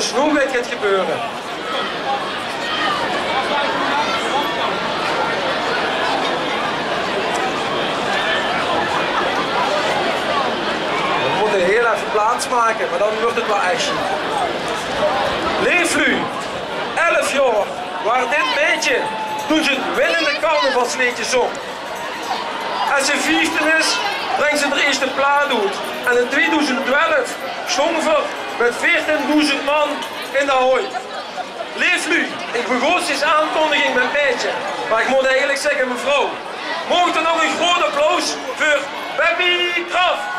dus nog iets gaat gebeuren. We moeten heel even plaats maken, maar dan wordt het wel action. Leeflu, 11 jaar, waar dit beetje toen ze het winnende carnavalsliedje zong. Als ze 15 is, brengt ze er eerst een plaat uit. En in 2012 zong ze met 14.000 man in de hooi. Leeflu, ik begon deze aankondiging met een beetje. Maar ik moet eigenlijk zeggen, mevrouw, mocht er nog een groot applaus voor Baby Graf.